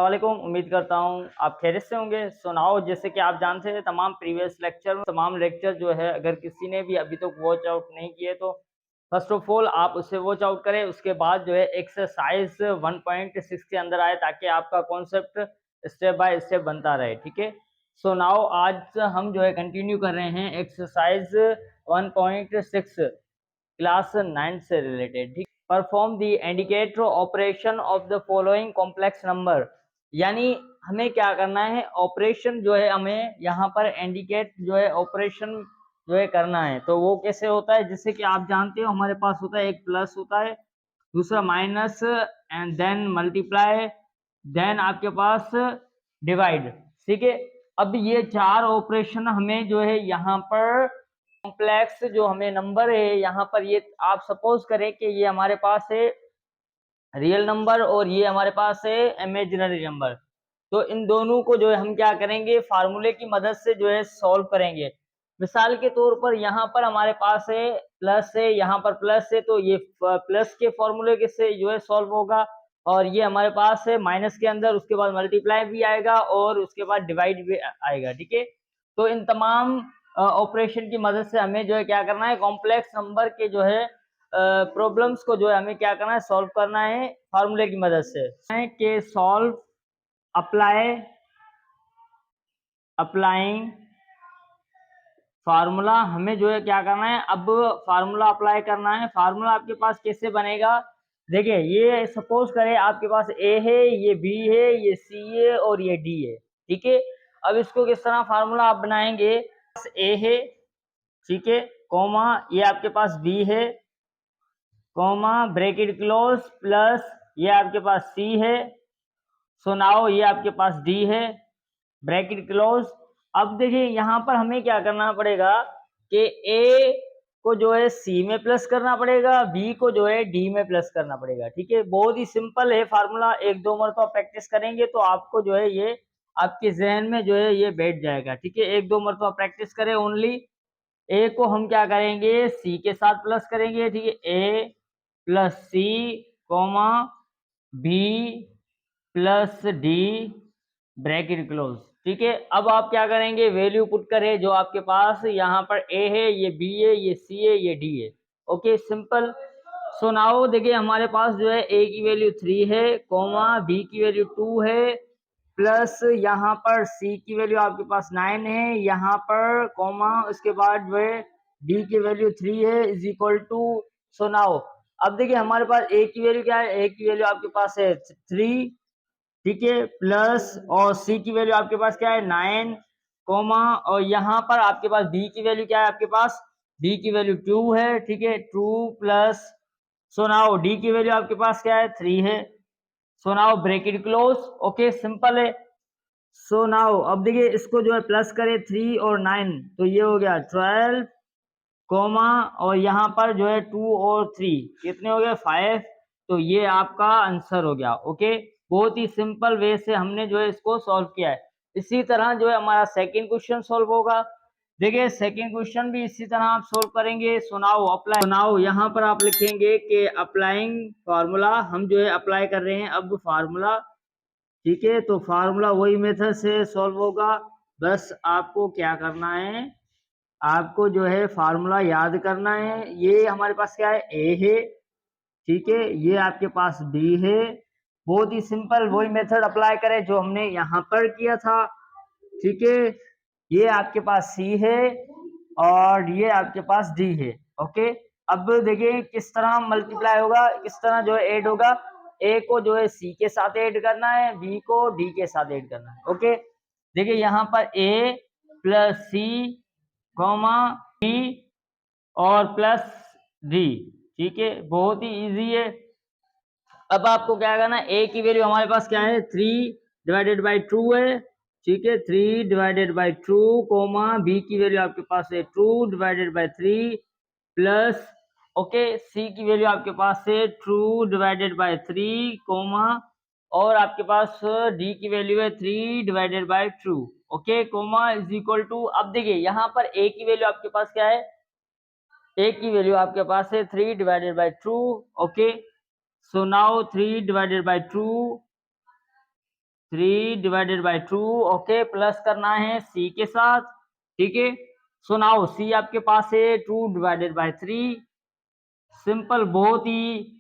अस्सलाम वालेकुम। उम्मीद करता हूँ आप खैरियत से होंगे। सो नाउ जैसे कि आप जानते हैं तमाम प्रीवियस लेक्चर तमाम लेक्चर जो है अगर किसी ने भी अभी तक वॉच आउट नहीं किए तो फर्स्ट ऑफ ऑल आप उसे वॉच आउट करें। उसके बाद जो है एक्सरसाइज 1.6 के अंदर आए ताकि आपका कॉन्सेप्ट स्टेप बाय स्टेप बनता रहे। ठीक है। सो नाउ आज हम जो है कंटिन्यू कर रहे हैं एक्सरसाइज 1.6 क्लास 9 से रिलेटेड। ठीक। Perform the indicator operation of the following complex number, यानी हमें क्या करना है, ऑपरेशन जो है हमें यहाँ पर इंडिकेट जो है ऑपरेशन जो है करना है। तो वो कैसे होता है, जैसे कि आप जानते हो हमारे पास होता है एक प्लस होता है, दूसरा minus and then multiply, then आपके पास डिवाइड। ठीक है। अब ये चार ऑपरेशन हमें जो है यहाँ पर कॉम्प्लेक्स जो हमें नंबर है यहाँ पर, ये आप सपोज करें कि ये हमारे पास है रियल नंबर और ये हमारे पास है इमेजिनरी नंबर। तो इन दोनों को जो है हम क्या करेंगे, फार्मूले की मदद से जो है सॉल्व करेंगे। मिसाल के तौर पर यहाँ पर हमारे पास है प्लस है, यहाँ पर प्लस है, तो ये प्लस के फॉर्मूले के से जो है सॉल्व होगा। और ये हमारे पास है माइनस के अंदर, उसके बाद मल्टीप्लाई भी आएगा और उसके बाद डिवाइड भी आएगा। ठीक है। तो इन तमाम ऑपरेशन की मदद से हमें जो है क्या करना है, कॉम्प्लेक्स नंबर के जो है प्रॉब्लम्स को जो है हमें क्या करना है, सॉल्व करना है फार्मूले की मदद से। कि सॉल्व अप्लाइंग फार्मूला, हमें जो है क्या करना है, अब फार्मूला अप्लाई करना है। फार्मूला आपके पास कैसे बनेगा, देखिए ये सपोज करें आपके पास ए है, ये बी है, ये सी है और ये डी है। ठीक है। अब इसको किस तरह फार्मूला आप बनाएंगे, ए है, ठीक है, कॉमा ये आपके पास बी है, कॉमा ब्रैकेट क्लोज, प्लस ये आपके पास सी है, सो नाउ ये आपके पास डी है, ब्रैकेट क्लोज। अब देखिए यहाँ पर हमें क्या करना पड़ेगा कि ए को जो है सी में प्लस करना पड़ेगा, बी को जो है डी में प्लस करना पड़ेगा। ठीक है। बहुत ही सिंपल है फार्मूला, एक दो मरतबा प्रैक्टिस करेंगे तो आपको जो है ये आपके जहन में जो है ये बैठ जाएगा। ठीक है। एक दो मरतबा प्रैक्टिस करें ओनली। ए को हम क्या करेंगे, सी के साथ प्लस करेंगे। ठीक है। A plus C, comma B plus D, bracket close. ठीक है। अब आप क्या करेंगे, वैल्यू पुट करें जो आपके पास यहाँ पर ए है, ये बी है, ये सी है, ये डी है। Okay, simple. सो नाउ देखिए हमारे पास जो है ए की वैल्यू 3 है, कॉमा बी की वैल्यू 2 है, प्लस यहाँ पर सी की वैल्यू आपके पास 9 है, यहाँ पर कॉमा उसके बाद जो है डी की वैल्यू 3 है, is equal to. So now अब देखिए हमारे पास ए की वैल्यू क्या है, ए की वैल्यू आपके पास है 3, ठीक है, प्लस और सी की वैल्यू आपके पास क्या है 9, कॉमा और यहाँ पर आपके पास बी की वैल्यू क्या है, आपके पास बी की वैल्यू 2 है। ठीक है, 2 प्लस, सो नाउ डी की वैल्यू आपके पास क्या है 3 है, so now bracket close. Okay, simple है। सो नाउ अब देखिए इसको जो है प्लस करें 3 और 9 तो ये हो गया 12, कॉमा और यहाँ पर जो है 2 और 3 कितने हो गए 5। तो ये आपका आंसर हो गया। ओके, बहुत ही सिंपल वे से हमने जो है इसको सॉल्व किया है। इसी तरह जो है हमारा सेकंड क्वेश्चन सॉल्व होगा। देखिए सेकंड क्वेश्चन भी इसी तरह आप सॉल्व करेंगे। सुनाओ अप्लाई, सुनाओ यहाँ पर आप लिखेंगे कि अप्लाइंग फार्मूला, हम जो है अप्लाई कर रहे हैं अब फार्मूला। ठीक है, तो फार्मूला वही मेथड से सॉल्व होगा। बस आपको क्या करना है, आपको जो है फार्मूला याद करना है। ये हमारे पास क्या है, ए है, ठीक है, ये आपके पास बी है। बहुत ही सिंपल, वही मेथड अप्लाई करें जो हमने यहाँ पर किया था। ठीक है, ये आपके पास सी है और ये आपके पास डी है। ओके, अब देखिए किस तरह मल्टीप्लाई होगा, किस तरह जो है ऐड होगा। ए को जो है सी के साथ ऐड करना है, बी को डी के साथ ऐड करना है। ओके, देखिए यहाँ पर ए प्लस सी, कॉमा बी और प्लस डी। ठीक है, बहुत ही इजी है। अब आपको क्या करना है, ए की वैल्यू हमारे पास क्या है 3 डिवाइडेड बाई 2 है। ठीक है, 3 डिवाइडेड बाई 2, कोमा बी की वैल्यू आपके पास है 2 डिवाइडेड बाई 3 प्लस, ओके, सी की वैल्यू आपके पास है 2 डिवाइडेड बाई 3, कोमा और आपके पास डी की वैल्यू है 3 divided by 2। Okay, comma is equal to. अब देखिए यहाँ पर ए की वैल्यू आपके पास क्या है, ए की वैल्यू आपके पास है 3 divided by 2। Okay, so now 3 divided by 2, 3/2, okay, plus करना है सी के साथ, ठीक है। सो नाउ सी आपके पास है 2/3, सिंपल बहुत ही।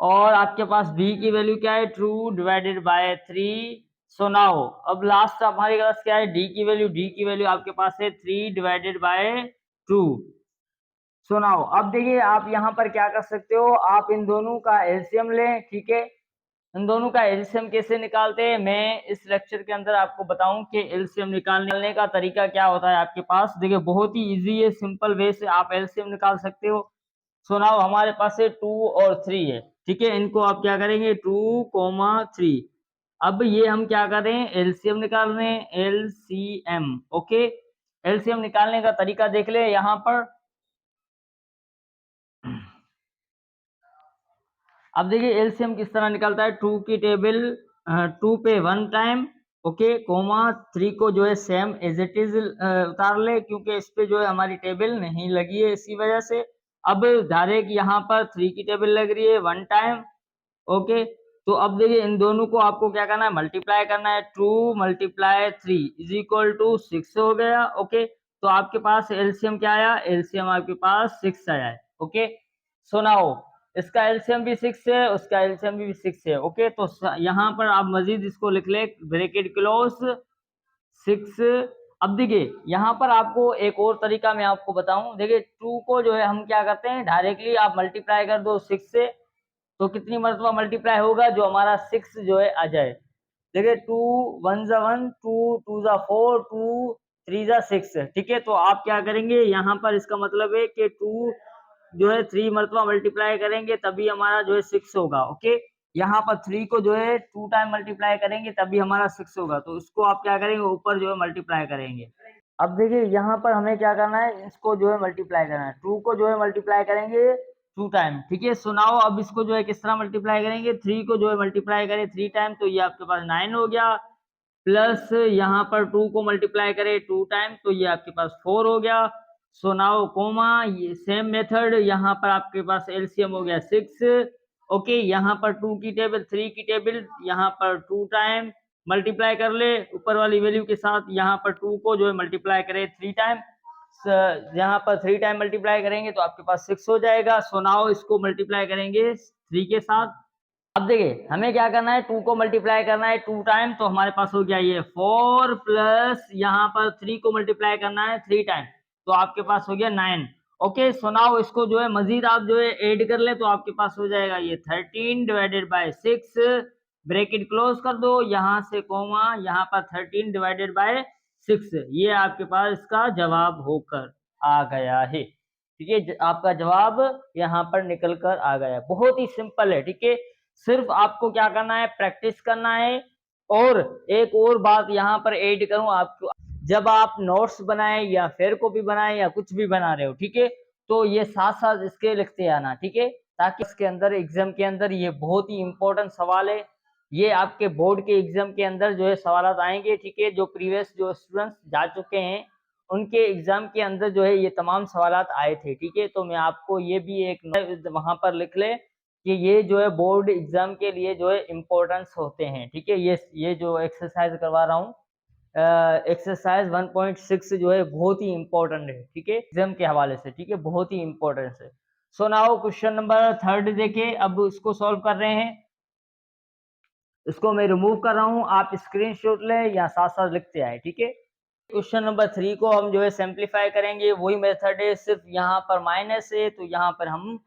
और आपके पास बी की वैल्यू क्या है, 2/3। सो नाउ अब लास्ट हमारे पास क्या है, डी की वैल्यू। डी की वैल्यू आपके पास है 3/2। सो नाउ अब देखिए आप यहाँ पर क्या कर सकते हो, आप इन दोनों का एलसीएम लें, ठीक है। इन दोनों का एलसीएम कैसे निकालते हैं, मैं इस लेक्चर के अंदर आपको बताऊं कि एलसीएम निकालने का तरीका क्या होता है आपके पास। देखिए बहुत ही इजी है, सिंपल वे से आप एलसीएम निकाल सकते हो। सो नाउ हमारे पास है 2 और 3 है, ठीक है। इनको आप क्या करेंगे, 2, 3। अब ये हम क्या करें, एलसीएम निकाल रहे हैं, एलसीएम, ओके। एलसीएम निकालने का तरीका देख ले यहाँ पर। अब देखिए एलसीएम किस तरह निकलता है, 2 की टेबल 2 पे 1 टाइम, ओके, कोमा 3 को जो है सेम एज इट इज उतार ले, क्योंकि इस पे जो है हमारी टेबल नहीं लगी है, इसी वजह से। अब डायरेक्ट यहाँ पर 3 की टेबल लग रही है 1 टाइम, ओके। तो अब देखिए इन दोनों को आपको क्या करना है, मल्टीप्लाई करना है। 2 × 3 = 6 हो गया, ओके। तो आपके पास एलसीएम क्या आया, एलसीएम आपके पास 6 आया है, ओके। सो नाउ इसका एलसीएम भी 6 है, उसका एलसीएम भी 6 है, ओके। तो यहाँ पर आप मजीद इसको लिख ले, ब्रैकेट क्लोज 6। अब देखिए यहाँ पर आपको एक और तरीका मैं आपको बताऊं। देखिए 2 को जो है हम क्या करते हैं, डायरेक्टली आप मल्टीप्लाई कर दो 6 से, तो कितनी मरतबा मल्टीप्लाई होगा, जो हमारा 6 जो है आ जाए। देखिए 2 1 × 1, 2 2 × 4, 2 3 × 6, ठीक है। तो आप क्या करेंगे यहाँ पर, इसका मतलब है कि 2 जो है 3 मरतबा मल्टीप्लाई करेंगे तभी हमारा जो है 6 होगा, ओके। यहाँ पर 3 को जो है 2 टाइम मल्टीप्लाई करेंगे तभी हमारा 6 होगा, तो इसको आप क्या करेंगे, ऊपर जो है मल्टीप्लाई करेंगे। अब देखिए यहाँ पर हमें क्या करना है, इसको जो है मल्टीप्लाई करना है। 2 को जो है मल्टीप्लाई करेंगे 2 टाइम, ठीक है। सुनाओ अब इसको जो है किस तरह मल्टीप्लाई करेंगे, 3 को जो है मल्टीप्लाई करें 3 टाइम, तो ये आपके पास 9 हो गया। प्लस यहाँ पर 2 को मल्टीप्लाई करें 2 टाइम, तो ये आपके पास 4 हो गया। सो नाउ कोमा, ये सेम मेथड, यहाँ पर आपके पास एलसीएम हो गया 6, ओके। यहाँ पर 2 की टेबल 3 की टेबल, यहाँ पर 2 टाइम मल्टीप्लाई कर ले ऊपर वाली वैल्यू के साथ। यहाँ पर 2 को जो है मल्टीप्लाई करें 3 टाइम, यहाँ पर 3 टाइम मल्टीप्लाई करेंगे तो आपके पास 6 हो जाएगा। सो नाउ इसको मल्टीप्लाई करेंगे 3 के साथ। अब देखिए हमें क्या करना है, 2 को मल्टीप्लाई करना है 2 टाइम, तो हमारे पास हो गया ये 4, प्लस यहाँ पर 3 को मल्टीप्लाई करना है 3 टाइम, तो आपके पास हो गया 9, ओके। सो नाउ इसको जो है मजीद आप जो है ऐड कर ले, तो आपके पास हो जाएगा ये 13/6, ब्रैकेट क्लोज कर दो, यहाँ से कोमा, यहाँ पर 13/6, ये आपके पास इसका जवाब होकर आ गया है, ठीक है। आपका जवाब यहाँ पर निकल कर आ गया, बहुत ही सिंपल है, ठीक है। सिर्फ आपको क्या करना है, प्रैक्टिस करना है। और एक और बात यहाँ पर ऐड करूं आपको, जब आप नोट्स बनाएं या फेयर कॉपी बनाएं या कुछ भी बना रहे हो, ठीक है, तो ये साथ साथ इसके लिखते आना, ठीक है, ताकि इसके अंदर एग्जाम के अंदर ये बहुत ही इंपॉर्टेंट सवाल है। ये आपके बोर्ड के एग्जाम के अंदर जो है सवाल आएंगे, ठीक है। जो प्रीवियस जो स्टूडेंट्स जा चुके हैं उनके एग्जाम के अंदर जो है ये तमाम सवाल आए थे, ठीक है। तो मैं आपको ये भी एक वहां पर लिख ले कि ये जो है बोर्ड एग्जाम के लिए जो है इम्पोर्टेंस होते हैं, ठीक है। ये जो एक्सरसाइज करवा रहा हूँ, एक्सरसाइज 1.6 जो है बहुत ही इम्पोर्टेंट है, ठीक है, एग्जाम के हवाले से, ठीक है, बहुत ही इम्पोर्टेंट है। सो नाउ क्वेश्चन नंबर 3 देखिए, अब इसको सॉल्व कर रहे हैं। इसको मैं रिमूव कर रहा हूँ, आप स्क्रीनशॉट लें या साथ साथ लिखते आए, ठीक है। क्वेश्चन नंबर 3 को हम जो है सिंप्लीफाई करेंगे, वही मेथड है, सिर्फ यहाँ पर माइनस है तो यहाँ पर हम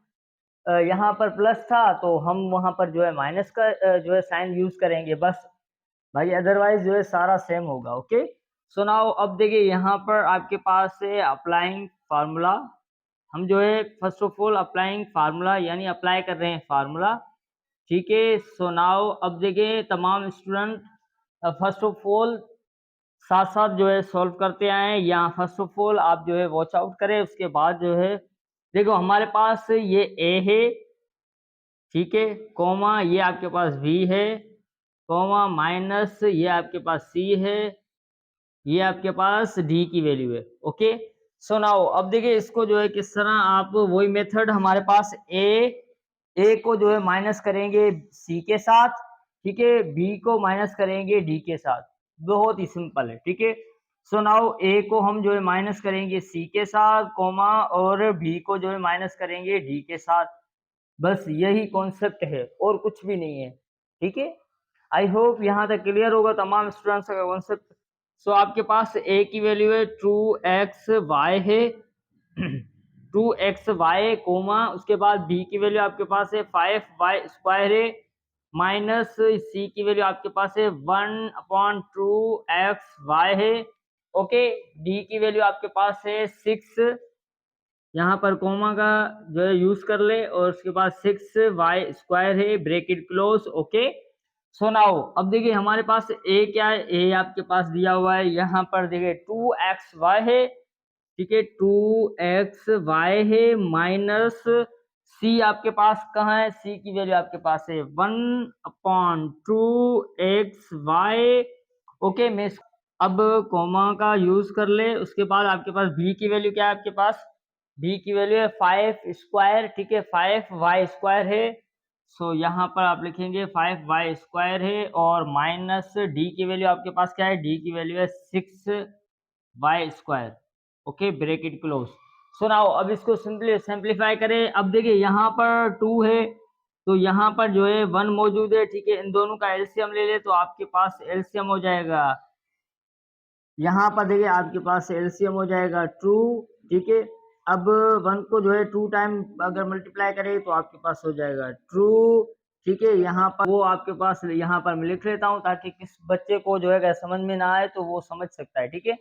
यहाँ पर प्लस था तो हम वहां पर जो है माइनस का जो है साइन यूज करेंगे बस भाई, अदरवाइज जो है सारा सेम होगा, ओके। सो नाउ अब देखिए यहाँ पर आपके पास है अप्लाइंग फार्मूला। हम जो है first of all applying formula यानी अप्लाई कर रहे हैं फार्मूला, ठीक है। सो नाउ अब देखिए तमाम स्टूडेंट फर्स्ट ऑफ ऑल साथ साथ जो है सॉल्व करते आए, या फर्स्ट ऑफ ऑल आप जो है वॉच आउट करें, उसके बाद जो है देखो हमारे पास ये ए है, ठीक है, कोमा ये आपके पास बी है, कोमा माइनस ये आपके पास सी है, ये आपके पास डी की वैल्यू है, ओके। सो नाउ अब देखिए इसको जो है किस तरह, आप वही मेथड हमारे पास ए को जो है माइनस करेंगे सी के साथ, ठीक है, बी को माइनस करेंगे डी के साथ, बहुत ही सिंपल है। ठीक है, सो नाउ ए को हम जो है माइनस करेंगे सी के साथ, कोमा, और बी को जो है माइनस करेंगे डी के साथ। बस यही कॉन्सेप्ट है और कुछ भी नहीं है। ठीक है, आई होप यहाँ तक क्लियर होगा तमाम स्टूडेंट्स का कॉन्सेप्ट। सो आपके पास ए की वैल्यू है 2xy है 2xy कोमा, उसके बाद बी की वैल्यू आपके पास है 5y² है, माइनस सी की वैल्यू आपके पास है 1/2xy है। ओके, डी की वैल्यू आपके पास है 6, यहाँ पर कोमा का जो है यूज कर ले, और उसके बाद 6y² है, ब्रैकेट क्लोज। ओके, सो नाउ अब देखिए हमारे पास ए क्या है, ए आपके पास दिया हुआ है, यहाँ पर देखिए 2xy है। ठीक है, 2xy है, माइनस सी आपके पास कहाँ है, सी की वैल्यू आपके पास है 1/2xy। ओके, मैं अब कोमा का यूज कर ले, उसके बाद आपके पास बी की वैल्यू क्या है, आपके पास बी की वैल्यू है 5²। ठीक है, 5y² है, सो यहाँ पर आप लिखेंगे 5y² है, और माइनस डी की वैल्यू आपके पास क्या है, डी की वैल्यू है 6y²। Okay, bracket close. सो नाउ अब इसको सिंपलीफाई करें। अब देखिए यहाँ पर 2 है, तो यहाँ पर जो है 1 मौजूद है। ठीक है, इन दोनों का एलसीएम ले ले तो आपके पास एलसीएम हो जाएगा, यहाँ पर देखिए आपके पास एलसीएम हो जाएगा 2। ठीक है, अब 1 को जो है 2 टाइम अगर मल्टीप्लाई करें तो आपके पास हो जाएगा 2। ठीक है, यहाँ पर वो आपके पास यहाँ पर मैं लिख लेता हूँ ताकि किस बच्चे को जो है अगर समझ में ना आए तो वो समझ सकता है। ठीक है,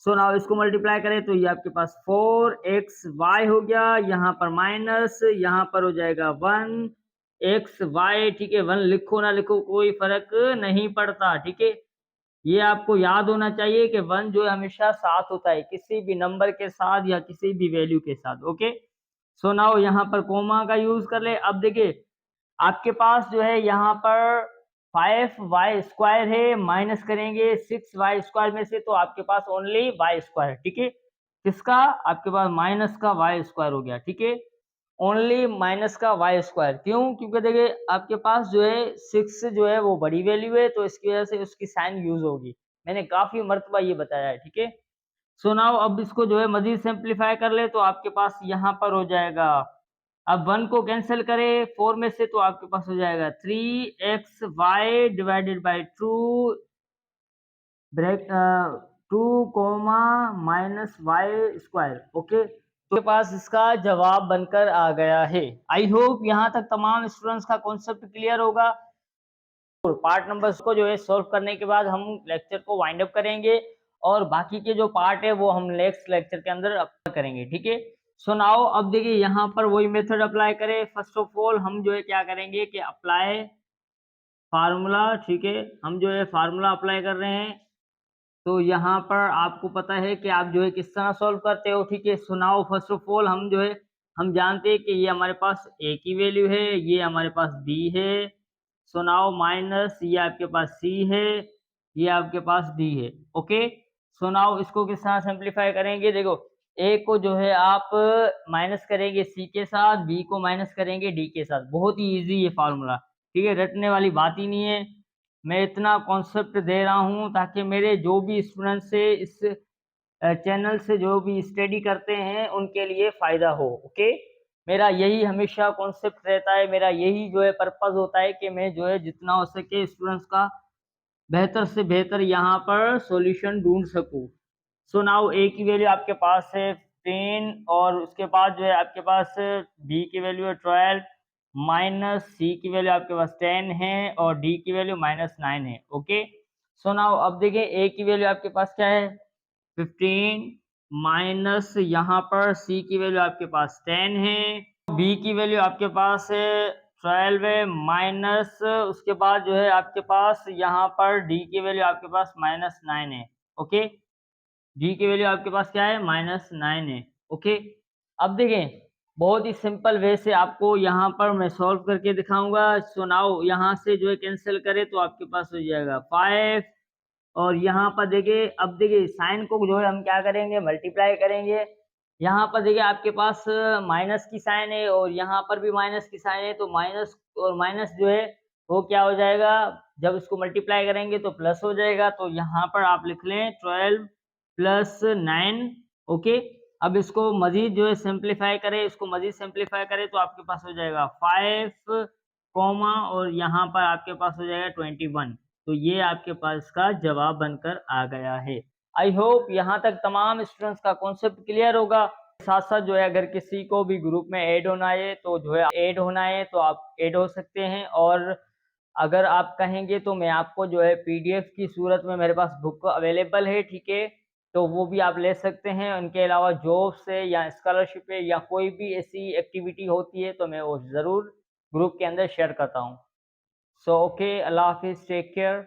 सो नाउ इसको मल्टीप्लाई करें तो ये आपके पास 4xy हो गया, यहाँ पर माइनस, यहाँ पर हो जाएगा 1xy। ठीक है, 1 लिखो ना लिखो कोई फर्क नहीं पड़ता। ठीक है, ये आपको याद होना चाहिए कि 1 जो है हमेशा साथ होता है, किसी भी नंबर के साथ या किसी भी वैल्यू के साथ। ओके, सो नाउ यहाँ पर कोमा का यूज कर ले। अब देखिए आपके पास जो है यहाँ पर 5y² है, माइनस करेंगे 6y² में से, तो आपके पास ओनली y²। ठीक है, किसका, आपके पास माइनस का y² हो गया। ठीक है, ओनली माइनस का y²। क्यों, क्योंकि देखिए आपके पास जो है 6 जो है वो बड़ी वैल्यू है, तो इसकी वजह से उसकी साइन यूज होगी। मैंने काफी मर्तबा ये बताया है। ठीक है, सो नाउ अब इसको जो है मजीद सिंप्लीफाई कर ले तो आपके पास यहाँ पर हो जाएगा, अब 1 को कैंसिल करें 4 में से तो आपके पास हो जाएगा 3xy divided by 2 break 2 comma minus y²। Okay, तो के पास इसका जवाब बनकर आ गया है। आई होप यहाँ तक तमाम स्टूडेंट्स का कॉन्सेप्ट क्लियर होगा। पार्ट नंबर्स को जो है सॉल्व करने के बाद हम लेक्चर को वाइंड अप करेंगे, और बाकी के जो पार्ट है वो हम नेक्स्ट लेक्चर के अंदर अप्लाई करेंगे। ठीक है, सो नाउ अब देखिए यहाँ पर वही मेथड अप्लाई करें। फर्स्ट ऑफ ऑल हम जो है क्या करेंगे कि अप्लाई फार्मूला। ठीक है, हम जो है फार्मूला अप्लाई कर रहे हैं, तो यहाँ पर आपको पता है कि आप जो है किस तरह सॉल्व करते हो। ठीक है, so now first of all हम जो है हम जानते हैं कि ये हमारे पास ए की वैल्यू है, ये हमारे पास बी है, सो नाउ माइनस ये आपके पास सी है, ये आपके पास डी है। ओके, सो नाउ इसको किस तरह सिंप्लीफाई करेंगे, देखो ए को जो है आप माइनस करेंगे सी के साथ, बी को माइनस करेंगे डी के साथ। बहुत ही इजी ये फार्मूला। ठीक है, रटने वाली बात ही नहीं है। मैं इतना कॉन्सेप्ट दे रहा हूँ ताकि मेरे जो भी स्टूडेंट्स से इस चैनल से जो भी स्टडी करते हैं उनके लिए फायदा हो। ओके, मेरा यही हमेशा कॉन्सेप्ट रहता है, मेरा यही जो है पर्पस होता है कि मैं जो है जितना हो सके स्टूडेंट्स का बेहतर से बेहतर यहाँ पर सॉल्यूशन ढूंढ सकूँ। सो नाउ ए की वैल्यू आपके पास है 10, और उसके बाद जो है आपके पास बी की वैल्यू है 12, माइनस सी की वैल्यू आपके पास 10 है, और डी की वैल्यू -9 है। ओके, सो नाउ अब देखिए ए की वैल्यू आपके पास क्या है 15, माइनस यहाँ पर सी की वैल्यू आपके पास 10 है, बी की वैल्यू आपके पास है 12 है, माइनस उसके बाद जो है आपके पास यहाँ पर डी की वैल्यू आपके पास -9 है। ओके, डी की वैल्यू आपके पास क्या है -9 है। ओके, अब देखें बहुत ही सिंपल वे से आपको यहाँ पर मैं सॉल्व करके दिखाऊंगा। सो नाउ यहाँ से जो है कैंसिल करें तो आपके पास हो जाएगा 5, और यहाँ पर देखिए अब देखिए साइन को जो है हम क्या करेंगे मल्टीप्लाई करेंगे। यहाँ पर देखिए आपके पास माइनस की साइन है और यहाँ पर भी माइनस की साइन है, तो माइनस और माइनस जो है वो क्या हो जाएगा, जब इसको मल्टीप्लाई करेंगे तो प्लस हो जाएगा। तो यहाँ पर आप लिख लें 12 प्लस 9। ओके, अब इसको मजीद जो है सिंप्लीफाई करें, इसको मजीद सिंप्लीफाई करें तो आपके पास हो जाएगा 5 कॉमा और यहाँ पर आपके पास हो जाएगा 21। तो ये आपके पास का जवाब बनकर आ गया है। आई होप यहाँ तक तमाम स्टूडेंट्स का कॉन्सेप्ट क्लियर होगा। साथ साथ जो है अगर किसी को भी ग्रुप में ऐड होना है तो जो है ऐड होना है तो आप ऐड हो सकते हैं। और अगर आप कहेंगे तो मैं आपको जो है पीडीएफ की सूरत में मेरे पास बुक अवेलेबल है, ठीक है, तो वो भी आप ले सकते हैं। उनके अलावा जॉब से या स्कॉलरशिप है या कोई भी ऐसी एक्टिविटी होती है तो मैं वो ज़रूर ग्रुप के अंदर शेयर करता हूँ। सो ओके, अल्लाह हाफिज़, टेक केयर।